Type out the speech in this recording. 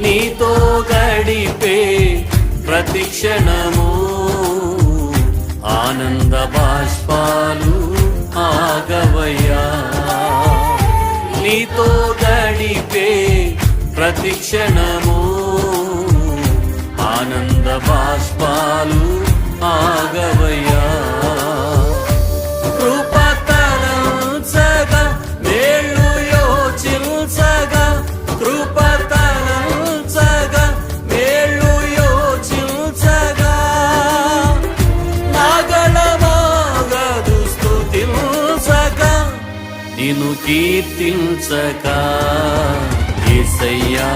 నీతో గడిపే ప్రతి క్షణము ఆనంద బాష్పాలు ఆగవయ్యా. నీతో గడిపే ప్రతి క్షణము ఆనంద బాష్పాలు ఆగవయ్యా. కృపతలంచగా మేళ్ళు యోచించగా కృపతలంచగా మేళ్ళు యోచించగా నాగళమాగదు స్తుతించగా నిన్ను కీర్తించగా యేసయ్యా